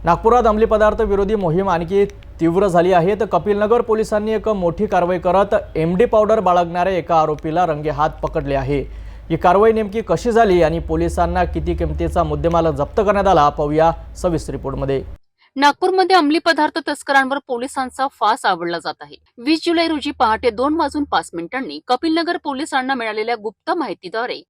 नागपुरात अंमली पदार्थ विरोधी मोहीम आणखी तीव्र झाली आहे। तर कपिलनगर पोलिसांनी एक मोठी कारवाई करत एमडी पावडर बाळगणाऱ्या एका आरोपीला रंगेहात पकडले आहे। ही कारवाई नेमकी कशी झाली आणि पोलिसांना किती किमतीचा मुद्देमाल जप्त करण्यात आला पाहूया सविस्तर रिपोर्टमध्ये। नागपूरमध्ये अंमली पदार्थ तस्करांवर पोलिसांचा फास आवडला जात आहे। 20 जुलै रोजी पहाटे 2:05 कपिलनगर पोलिसांना मिळालेल्या गुप्त माहितीद्वारे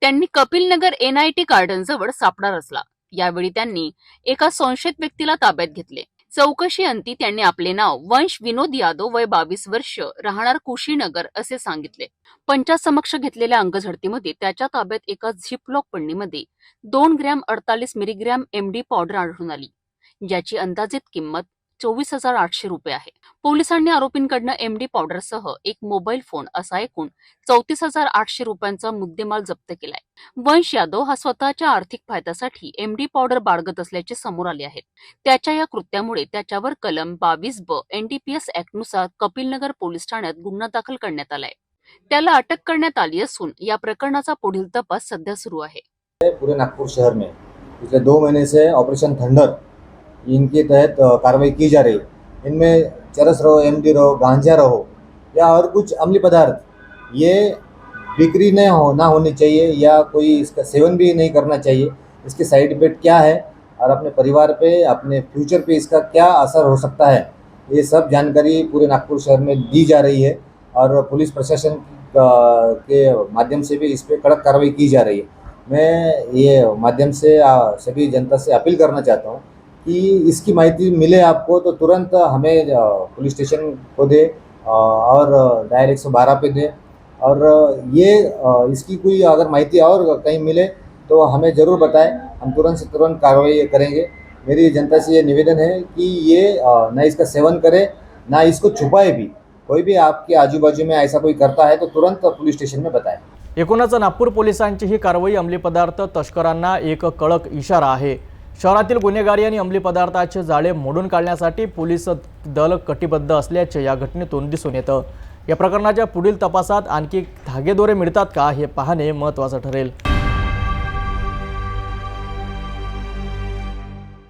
त्यांनी कपिलनगर NIT गार्डन जवळ सापळा रचला। यावेळी त्यांनी एका संशयित व्यक्तीला ताब्यात घेतले। चौकशी अंती त्यांनी आपले नाव वंश विनोद यादव वय 22 वर्ष राहणार कुशीनगर असे सांगितले। पंचासमक्ष घेतलेल्या अंगझडतीमध्ये त्याच्या ताब्यात एका झिपलॉक पन्नीमध्ये 2 ग्रॅम 48 मिलीग्रॅम MD पावडर आढळून आली, ज्याची अंदाजित किंमत 24,800 रुपये आहे। पोलिसांनी आरोपींकडून MD पावडरसह एक मोबाईल फोन असा एकूण 34,800 रुपयांचा मुद्देमाल जप्त केलाय। वंश यादव हा स्वतःच्या आर्थिक फायद्यासाठी MD पावडर बाळगत असल्याचे समोर आले आहे। त्याच्या या कृत्यामुळे त्याच्यावर कलम 22B NDPS ऍक्टनुसार कपिलनगर पोलीस ठाण्यात गुन्हा दाखल करण्यात आलाय। त्याला अटक करण्यात आली असून या प्रकरणाचा पुढील तपास सध्या सुरू आहे। पूरे नागपुर शहर में पिछले 2 महीने से ऑपरेशन थंडर इनके तहत कार्रवाई की जा रही है। इनमें चरस रहो, MD रहो, गांजा रहो या और कुछ अम्लीय पदार्थ ये बिक्री ना होनी चाहिए या कोई इसका सेवन भी नहीं करना चाहिए। इसके साइड इफेक्ट क्या है और अपने परिवार पे, अपने फ्यूचर पे इसका क्या असर हो सकता है, ये सब जानकारी पूरे नागपुर शहर में दी जा रही है और पुलिस प्रशासन के माध्यम से भी इस पर कड़क कार्रवाई की जा रही है। मैं ये माध्यम से सभी जनता से अपील करना चाहता हूँ कि इसकी माहिती मिले आपको तो तुरंत हमें पुलिस स्टेशन को दे और डायल 112 पे दे और ये इसकी कोई अगर माहिती और कहीं मिले तो हमें ज़रूर बताएं, हम तुरंत से तुरंत कार्रवाई करेंगे। मेरी जनता से ये निवेदन है कि ये ना इसका सेवन करे ना इसको छुपाए भी। कोई भी आपके आजू बाजू में ऐसा कोई करता है तो तुरंत पुलिस स्टेशन में बताएं। एकूणच नागपूर पोलिसांची ही कारवाई अंमली पदार्थ तस्करांना एक कडक इशारा आहे। शहरातील गुन्हेगारी आणि अंमली पदार्थाचे जाळे मोडून काढण्यासाठी पोलीस दल कटिबद्ध असल्याचे या घटनेतून दिसून येतं। या प्रकरणाच्या पुढील तपासात आणखी धागेदोरे मिळतात का हे पाहणे महत्त्वाचं ठरेल।